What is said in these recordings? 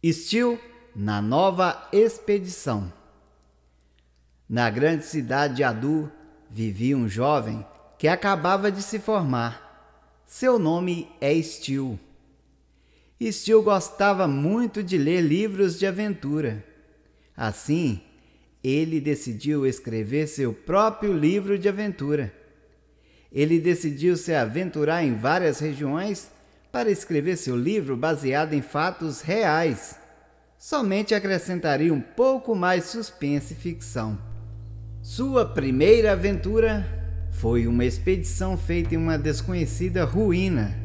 Steel na nova expedição. Na grande cidade de Adu vivia um jovem que acabava de se formar. Seu nome é Steel. Steel gostava muito de ler livros de aventura. Assim, ele decidiu escrever seu próprio livro de aventura. Ele decidiu se aventurar em várias regiões para escrever seu livro baseado em fatos reais. Somente acrescentaria um pouco mais suspense e ficção. Sua primeira aventura foi uma expedição feita em uma desconhecida ruína,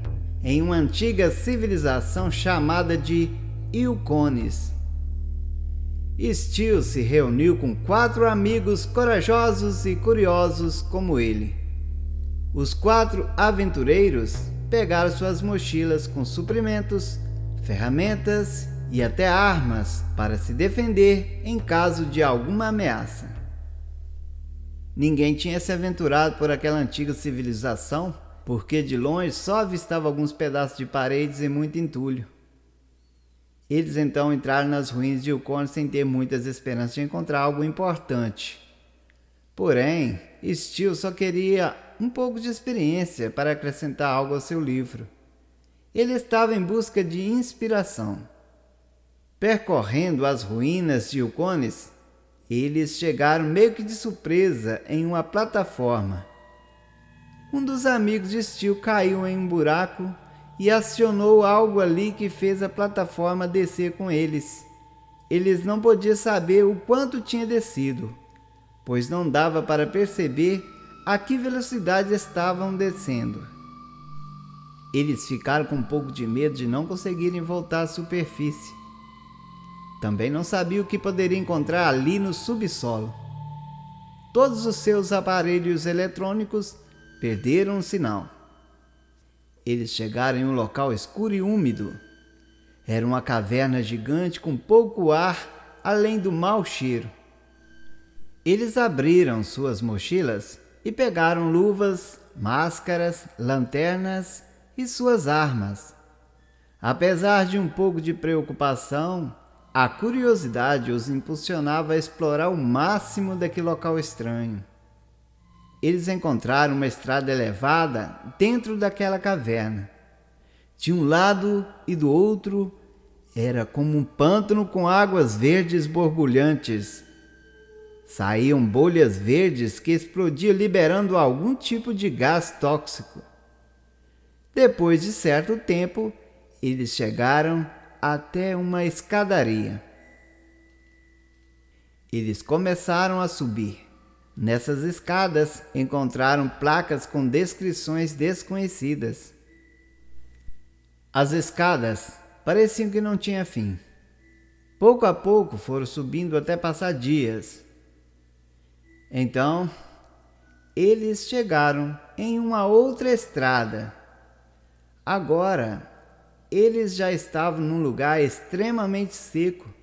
em uma antiga civilização chamada de Yukons. Steel se reuniu com 4 amigos corajosos e curiosos como ele. Os 4 aventureiros pegaram suas mochilas com suprimentos, ferramentas e até armas para se defender em caso de alguma ameaça. Ninguém tinha se aventurado por aquela antiga civilização, porque de longe só avistava alguns pedaços de paredes e muito entulho. Eles então entraram nas ruínas de Yukon sem ter muitas esperanças de encontrar algo importante. Porém, Steel só queria um pouco de experiência para acrescentar algo ao seu livro. Ele estava em busca de inspiração. Percorrendo as ruínas de Yukons, eles chegaram meio que de surpresa em uma plataforma. Um dos amigos de Steel caiu em um buraco e acionou algo ali que fez a plataforma descer com eles. Eles não podiam saber o quanto tinha descido, pois não dava para perceber a que velocidade estavam descendo. Eles ficaram com um pouco de medo de não conseguirem voltar à superfície. Também não sabiam o que poderia encontrar ali no subsolo. Todos os seus aparelhos eletrônicos perderam o sinal. Eles chegaram em um local escuro e úmido. Era uma caverna gigante com pouco ar, além do mau cheiro. Eles abriram suas mochilas e pegaram luvas, máscaras, lanternas e suas armas. Apesar de um pouco de preocupação, a curiosidade os impulsionava a explorar o máximo daquele local estranho. Eles encontraram uma estrada elevada dentro daquela caverna. De um lado e do outro era como um pântano com águas verdes borbulhantes. Saíam bolhas verdes que explodiam liberando algum tipo de gás tóxico. Depois de certo tempo, eles chegaram até uma escadaria. Eles começaram a subir. Nessas escadas encontraram placas com descrições desconhecidas. As escadas pareciam que não tinham fim. Pouco a pouco foram subindo até passar dias. Então, eles chegaram em uma outra estrada. Agora, eles já estavam num lugar extremamente seco.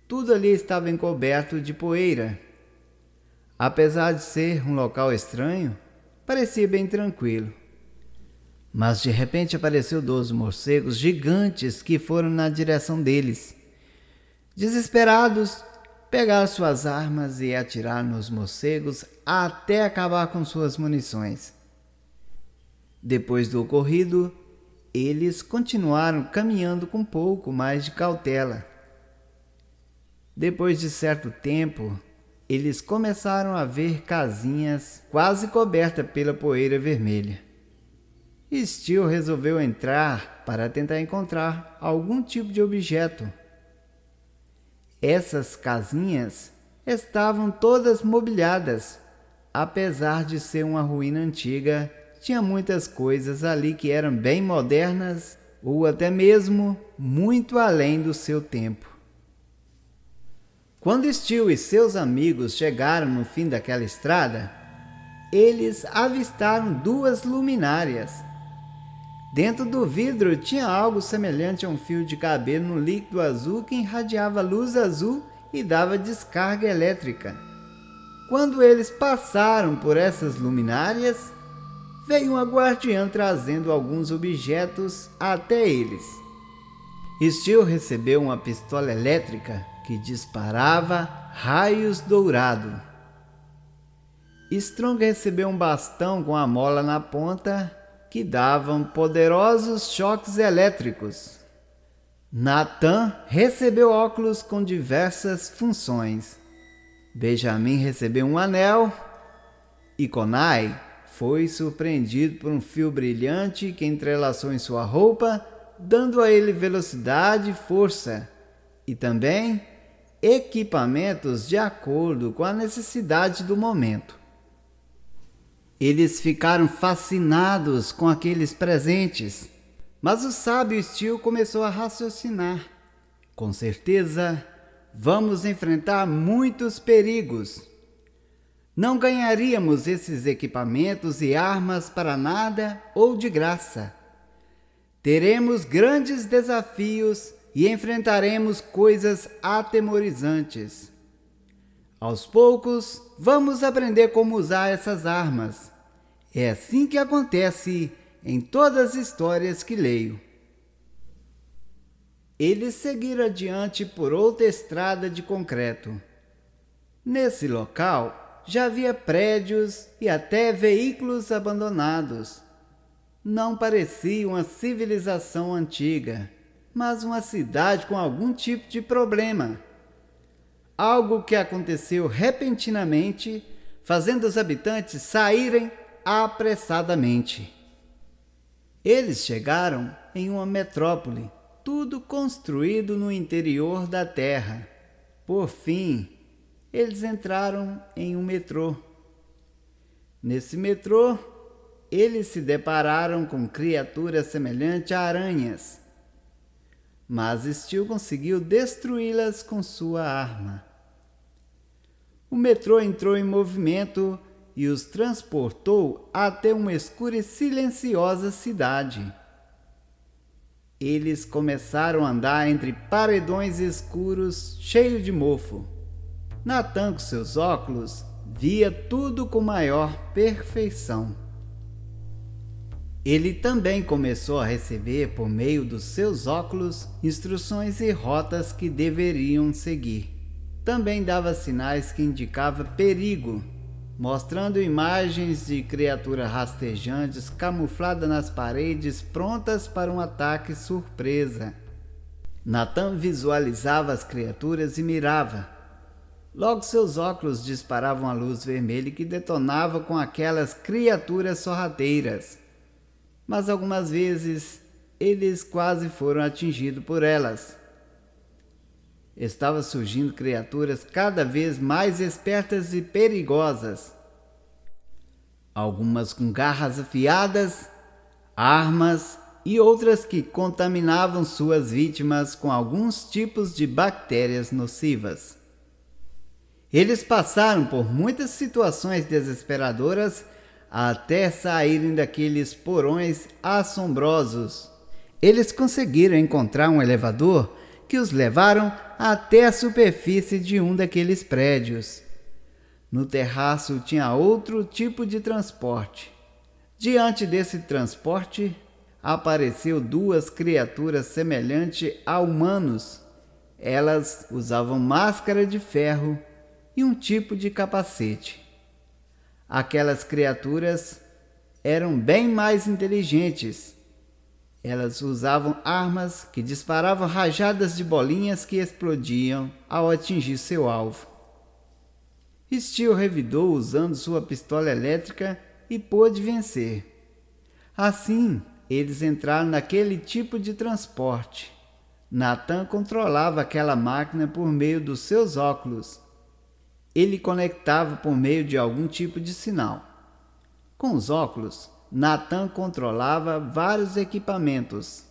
Tudo ali estava encoberto de poeira. Apesar de ser um local estranho, parecia bem tranquilo. Mas de repente apareceu 12 morcegos gigantes que foram na direção deles. Desesperados, pegaram suas armas e atiraram nos morcegos até acabar com suas munições. Depois do ocorrido, eles continuaram caminhando com um pouco mais de cautela. Depois de certo tempo, eles começaram a ver casinhas quase cobertas pela poeira vermelha. Steel resolveu entrar para tentar encontrar algum tipo de objeto. Essas casinhas estavam todas mobiliadas. Apesar de ser uma ruína antiga, tinha muitas coisas ali que eram bem modernas ou até mesmo muito além do seu tempo. Quando Steel e seus amigos chegaram no fim daquela estrada, eles avistaram 2 luminárias. Dentro do vidro tinha algo semelhante a um fio de cabelo no líquido azul que irradiava luz azul e dava descarga elétrica. Quando eles passaram por essas luminárias, veio uma guardiã trazendo alguns objetos até eles. Steel recebeu uma pistola elétrica que disparava raios dourados. Strong recebeu um bastão com a mola na ponta que davam poderosos choques elétricos. Nathan recebeu óculos com diversas funções. Benjamin recebeu um anel e Konai foi surpreendido por um fio brilhante que entrelaçou em sua roupa, dando a ele velocidade e força, e também equipamentos de acordo com a necessidade do momento. Eles ficaram fascinados com aqueles presentes, mas o sábio Steel começou a raciocinar. Com certeza, vamos enfrentar muitos perigos. Não ganharíamos esses equipamentos e armas para nada ou de graça. Teremos grandes desafios e enfrentaremos coisas atemorizantes. Aos poucos, vamos aprender como usar essas armas. É assim que acontece em todas as histórias que leio. Eles seguiram adiante por outra estrada de concreto. Nesse local, já havia prédios e até veículos abandonados. Não parecia uma civilização antiga, mas uma cidade com algum tipo de problema. Algo que aconteceu repentinamente, fazendo os habitantes saírem apressadamente. Eles chegaram em uma metrópole, tudo construído no interior da terra. Por fim, eles entraram em um metrô. Nesse metrô, eles se depararam com criaturas semelhantes a aranhas, mas Steel conseguiu destruí-las com sua arma. O metrô entrou em movimento e os transportou até uma escura e silenciosa cidade. Eles começaram a andar entre paredões escuros cheios de mofo. Nathan, com seus óculos, via tudo com maior perfeição. Ele também começou a receber, por meio dos seus óculos, instruções e rotas que deveriam seguir. Também dava sinais que indicavam perigo, mostrando imagens de criaturas rastejantes camufladas nas paredes, prontas para um ataque surpresa. Nathan visualizava as criaturas e mirava. Logo seus óculos disparavam a luz vermelha que detonava com aquelas criaturas sorrateiras. Mas algumas vezes eles quase foram atingidos por elas. Estavam surgindo criaturas cada vez mais espertas e perigosas. Algumas com garras afiadas, armas e outras que contaminavam suas vítimas com alguns tipos de bactérias nocivas. Eles passaram por muitas situações desesperadoras até saírem daqueles porões assombrosos. Eles conseguiram encontrar um elevador que os levaram até a superfície de um daqueles prédios. No terraço tinha outro tipo de transporte. Diante desse transporte, apareceu duas criaturas semelhantes a humanos. Elas usavam máscara de ferro e um tipo de capacete. Aquelas criaturas eram bem mais inteligentes. Elas usavam armas que disparavam rajadas de bolinhas que explodiam ao atingir seu alvo. Steel revidou usando sua pistola elétrica e pôde vencer. Assim, eles entraram naquele tipo de transporte. Nathan controlava aquela máquina por meio dos seus óculos. Ele conectava por meio de algum tipo de sinal. Com os óculos, Nathan controlava vários equipamentos.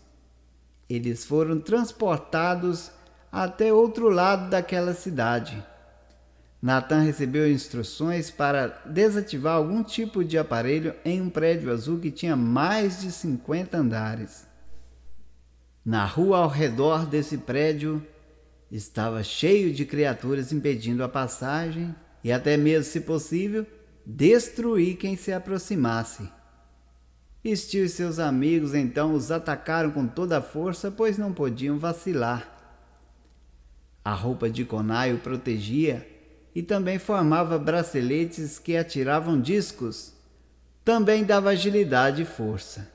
Eles foram transportados até outro lado daquela cidade. Nathan recebeu instruções para desativar algum tipo de aparelho em um prédio azul que tinha mais de 50 andares. Na rua ao redor desse prédio estava cheio de criaturas impedindo a passagem e até mesmo, se possível, destruir quem se aproximasse. Steel e seus amigos então os atacaram com toda a força, pois não podiam vacilar. A roupa de Konai o protegia e também formava braceletes que atiravam discos. Também dava agilidade e força.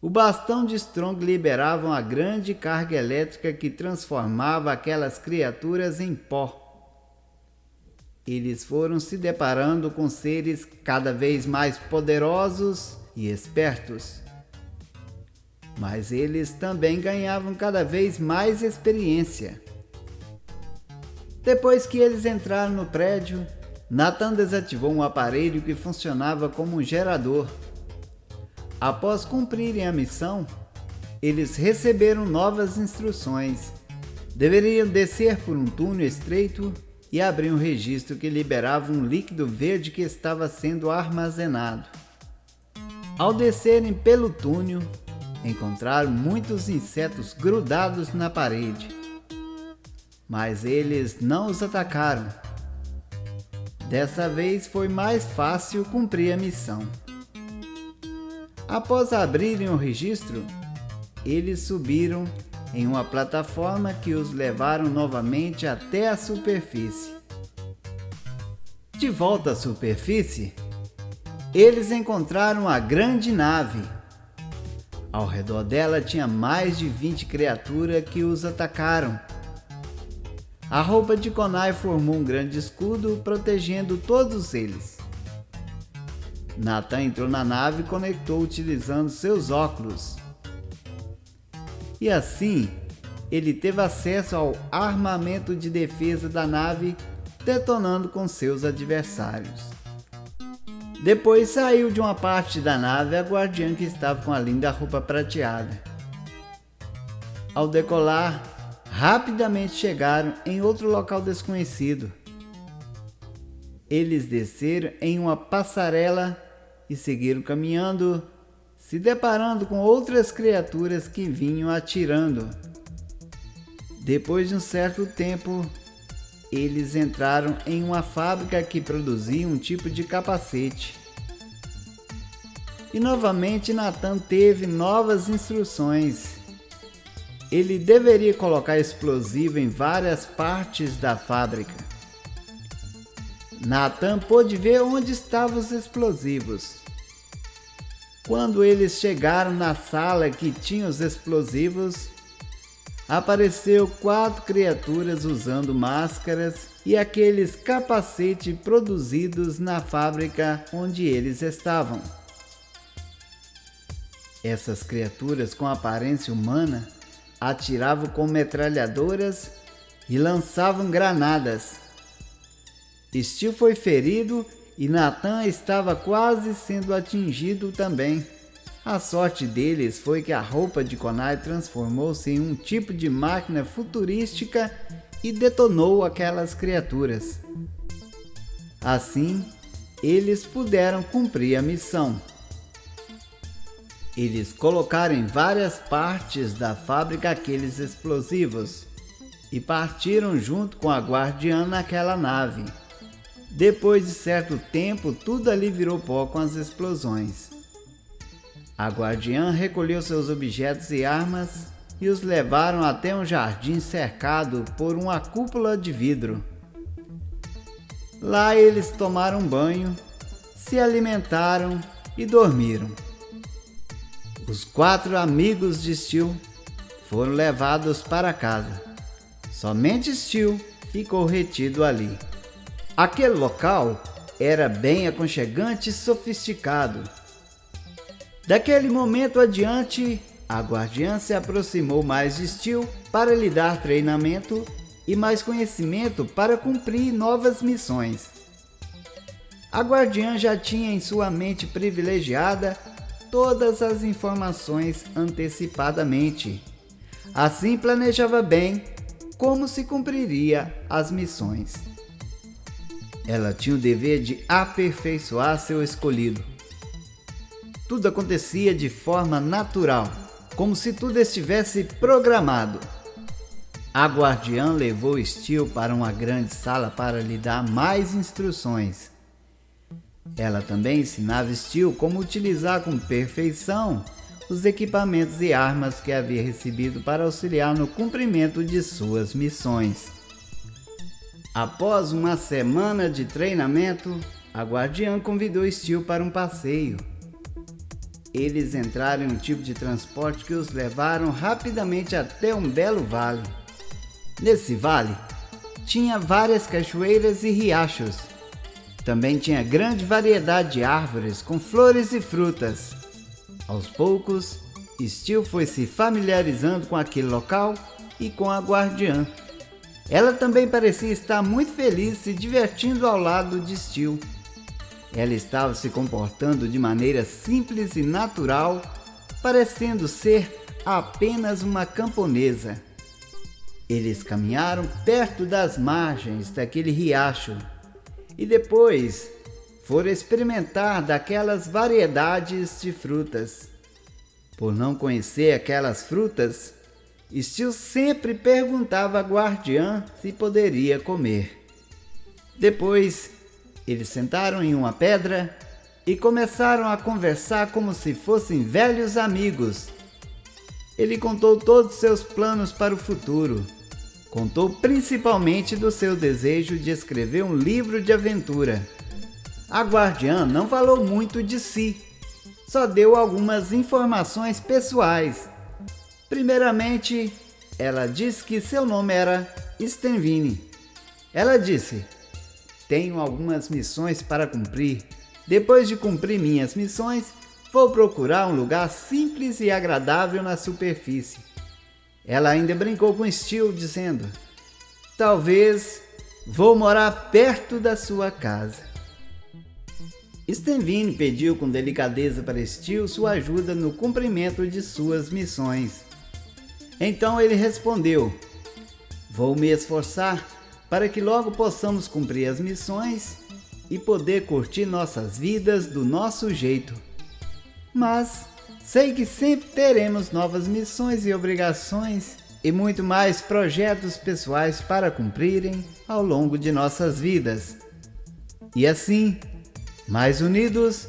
O bastão de Strong liberava uma grande carga elétrica que transformava aquelas criaturas em pó. Eles foram se deparando com seres cada vez mais poderosos e espertos. Mas eles também ganhavam cada vez mais experiência. Depois que eles entraram no prédio, Nathan desativou um aparelho que funcionava como um gerador. Após cumprirem a missão, eles receberam novas instruções. Deveriam descer por um túnel estreito e abrir um registro que liberava um líquido verde que estava sendo armazenado. Ao descerem pelo túnel, encontraram muitos insetos grudados na parede. Mas eles não os atacaram. Dessa vez foi mais fácil cumprir a missão. Após abrirem o registro, eles subiram em uma plataforma que os levaram novamente até a superfície. De volta à superfície, eles encontraram a grande nave. Ao redor dela tinha mais de 20 criaturas que os atacaram. A roupa de Konai formou um grande escudo protegendo todos eles. Nathan entrou na nave e conectou utilizando seus óculos. E assim, ele teve acesso ao armamento de defesa da nave, detonando com seus adversários. Depois saiu de uma parte da nave a guardiã que estava com a linda roupa prateada. Ao decolar, rapidamente chegaram em outro local desconhecido. Eles desceram em uma passarela e seguiram caminhando, se deparando com outras criaturas que vinham atirando. Depois de um certo tempo, eles entraram em uma fábrica que produzia um tipo de capacete. E novamente Nathan teve novas instruções. Ele deveria colocar explosivo em várias partes da fábrica. Nathan pôde ver onde estavam os explosivos. Quando eles chegaram na sala que tinha os explosivos, apareceu 4 criaturas usando máscaras e aqueles capacetes produzidos na fábrica onde eles estavam. Essas criaturas com aparência humana atiravam com metralhadoras e lançavam granadas. Steel foi ferido e Nathan estava quase sendo atingido também. A sorte deles foi que a roupa de Konai transformou-se em um tipo de máquina futurística e detonou aquelas criaturas. Assim, eles puderam cumprir a missão. Eles colocaram em várias partes da fábrica aqueles explosivos e partiram junto com a guardiã naquela nave. Depois de certo tempo, tudo ali virou pó com as explosões. A guardiã recolheu seus objetos e armas e os levaram até um jardim cercado por uma cúpula de vidro. Lá eles tomaram banho, se alimentaram e dormiram. Os 4 amigos de Steel foram levados para casa. Somente Steel ficou retido ali. Aquele local era bem aconchegante e sofisticado. Daquele momento adiante, a guardiã se aproximou mais de Steel para lhe dar treinamento e mais conhecimento para cumprir novas missões. A guardiã já tinha em sua mente privilegiada todas as informações antecipadamente. Assim planejava bem como se cumpriria as missões. Ela tinha o dever de aperfeiçoar seu escolhido. Tudo acontecia de forma natural, como se tudo estivesse programado. A guardiã levou Steel para uma grande sala para lhe dar mais instruções. Ela também ensinava Steel como utilizar com perfeição os equipamentos e armas que havia recebido para auxiliar no cumprimento de suas missões. Após uma semana de treinamento, a guardiã convidou Steel para um passeio. Eles entraram em um tipo de transporte que os levaram rapidamente até um belo vale. Nesse vale, tinha várias cachoeiras e riachos. Também tinha grande variedade de árvores com flores e frutas. Aos poucos, Steel foi se familiarizando com aquele local e com a guardiã. Ela também parecia estar muito feliz se divertindo ao lado de Steel. Ela estava se comportando de maneira simples e natural, parecendo ser apenas uma camponesa. Eles caminharam perto das margens daquele riacho e depois foram experimentar daquelas variedades de frutas. Por não conhecer aquelas frutas, Steel sempre perguntava à guardiã se poderia comer. Depois, eles sentaram em uma pedra e começaram a conversar como se fossem velhos amigos. Ele contou todos seus planos para o futuro. Contou principalmente do seu desejo de escrever um livro de aventura. A guardiã não falou muito de si, só deu algumas informações pessoais. Primeiramente, ela disse que seu nome era Stenvini. Ela disse: "Tenho algumas missões para cumprir. Depois de cumprir minhas missões, vou procurar um lugar simples e agradável na superfície." Ela ainda brincou com Steel, dizendo: "Talvez vou morar perto da sua casa." Stenvini pediu com delicadeza para Steel sua ajuda no cumprimento de suas missões. Então ele respondeu: "Vou me esforçar para que logo possamos cumprir as missões e poder curtir nossas vidas do nosso jeito. Mas sei que sempre teremos novas missões e obrigações e muito mais projetos pessoais para cumprirem ao longo de nossas vidas." E assim, mais unidos,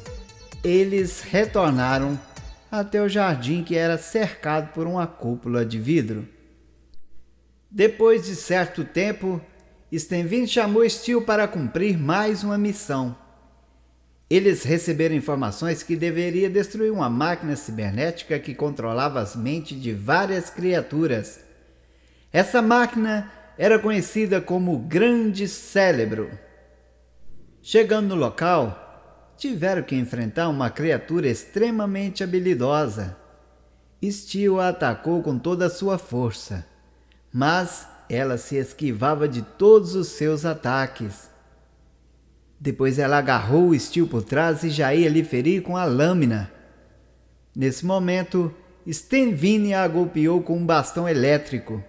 eles retornaram até o jardim que era cercado por uma cúpula de vidro. Depois de certo tempo, Stenvini chamou Steel para cumprir mais uma missão. Eles receberam informações que deveria destruir uma máquina cibernética que controlava as mentes de várias criaturas. Essa máquina era conhecida como o Grande Cérebro. Chegando no local, tiveram que enfrentar uma criatura extremamente habilidosa. Steel a atacou com toda a sua força, mas ela se esquivava de todos os seus ataques. Depois ela agarrou o Steel por trás e já ia lhe ferir com a lâmina. Nesse momento, Stenvini a golpeou com um bastão elétrico.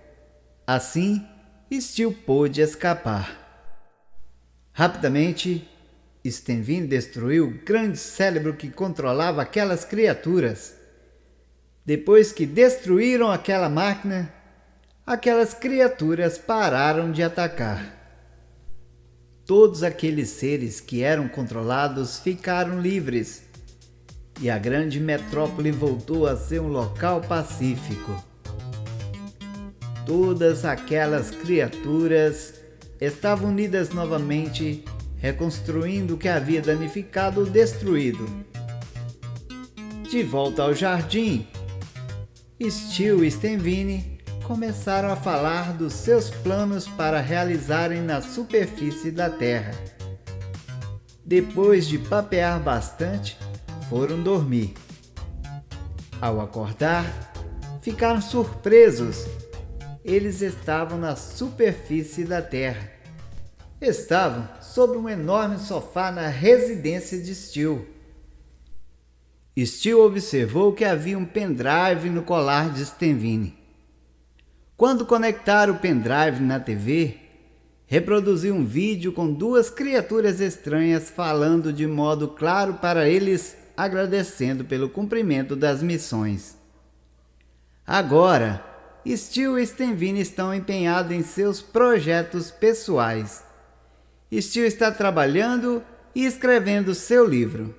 Assim, Steel pôde escapar. Rapidamente, Stenvini destruiu o grande cérebro que controlava aquelas criaturas. Depois que destruíram aquela máquina, aquelas criaturas pararam de atacar. Todos aqueles seres que eram controlados ficaram livres e a grande metrópole voltou a ser um local pacífico. Todas aquelas criaturas estavam unidas novamente, reconstruindo o que havia danificado ou destruído. De volta ao jardim, Steel e Stenvini começaram a falar dos seus planos para realizarem na superfície da Terra. Depois de papear bastante, foram dormir. Ao acordar, ficaram surpresos. Eles estavam na superfície da Terra. Estavam sobre um enorme sofá na residência de Steel. Steel observou que havia um pendrive no colar de Stenvini. Quando conectaram o pendrive na TV, reproduziu um vídeo com duas criaturas estranhas falando de modo claro para eles, agradecendo pelo cumprimento das missões. Agora, Steel e Stenvini estão empenhados em seus projetos pessoais. Steel está trabalhando e escrevendo seu livro.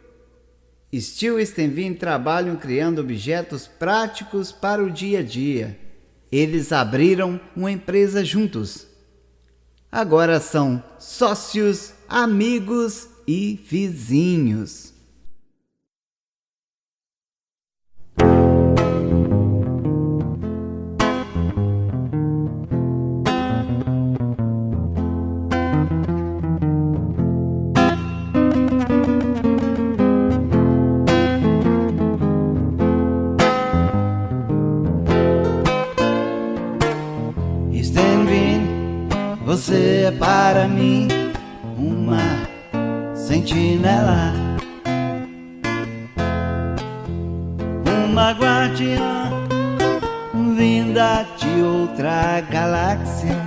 Stu e Stenvin trabalham criando objetos práticos para o dia a dia. Eles abriram uma empresa juntos. Agora são sócios, amigos e vizinhos. Stenvin, você é para mim uma sentinela, uma guardiã vinda de outra galáxia,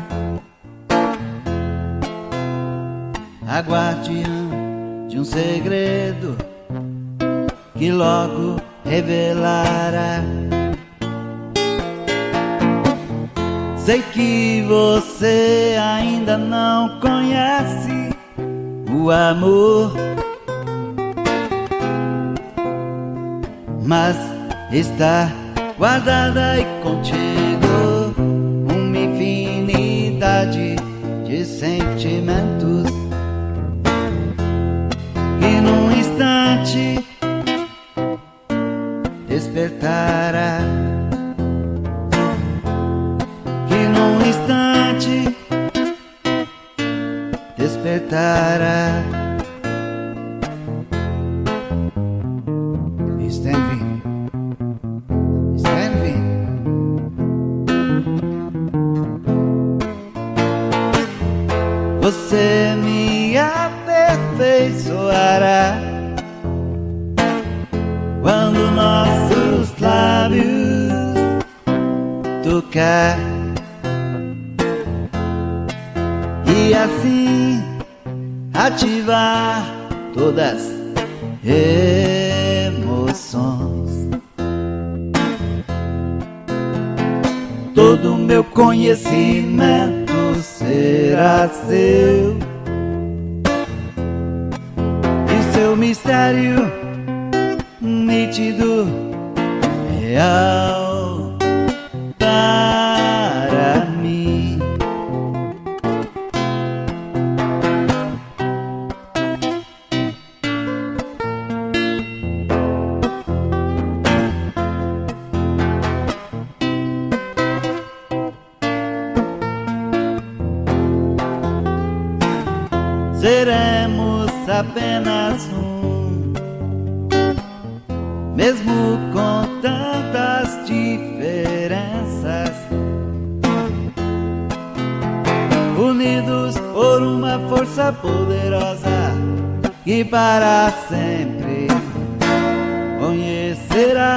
a guardiã de um segredo que logo revelará. Sei que você ainda não conhece o amor, mas está guardada aí contigo uma infinidade de sentimentos que num instante despertará. Num instante despertará. Stenvin, Stenvin, você me aperfeiçoará quando nossos lábios tocar. E assim ativar todas as emoções. Todo meu conhecimento será seu, e seu mistério nítido, real para mim. Seremos apenas um, mesmo com tantas diferenças, unidos por uma força poderosa que para sempre conhecerá.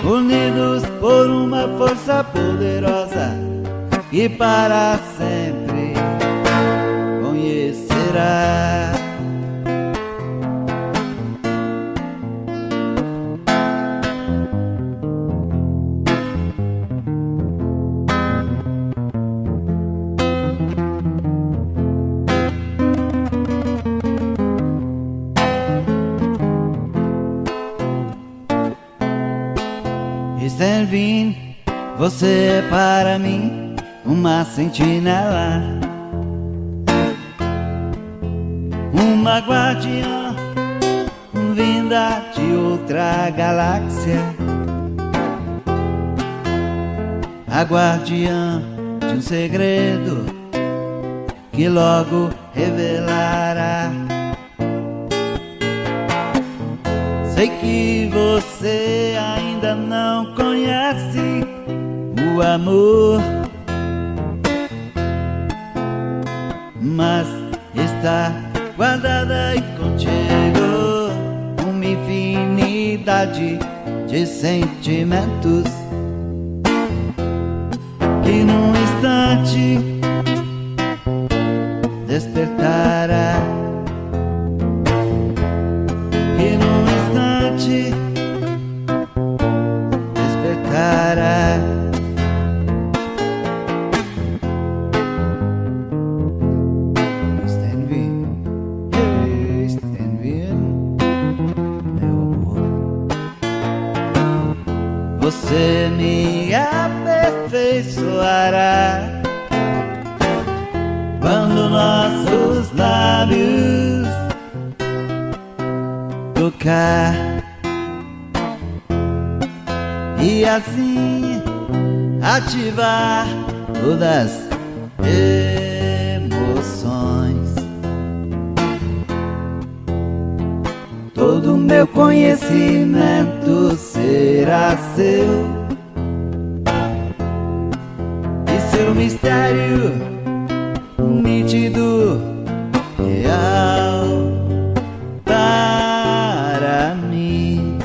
Unidos por uma força poderosa que para sempre conhecerá. Stenvin, você é para mim uma sentinela, uma guardiã vinda de outra galáxia, a guardiã de um segredo que logo revelará. Sei que você ainda não conhece o amor, mas está guardada aí contigo uma infinidade de sentimentos que num instante despertará. Que num instante despertará. você me aperfeiçoará. Quando nossos lábios tocar, e assim ativar todas as emoções. Todo meu conhecimento será seu, e seu mistério nítido, real para mim.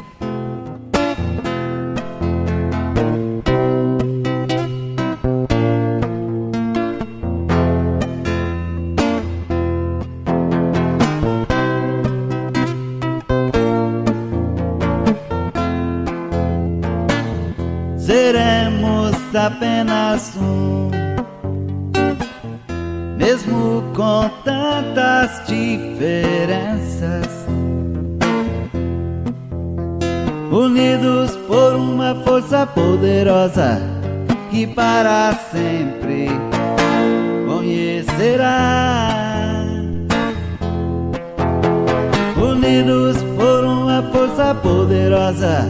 Seremos apenas um, mesmo com tantas diferenças, unidos por uma força poderosa que para sempre conhecerá. Unidos por uma força poderosa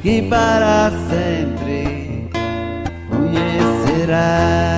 que para sempre conhecerá.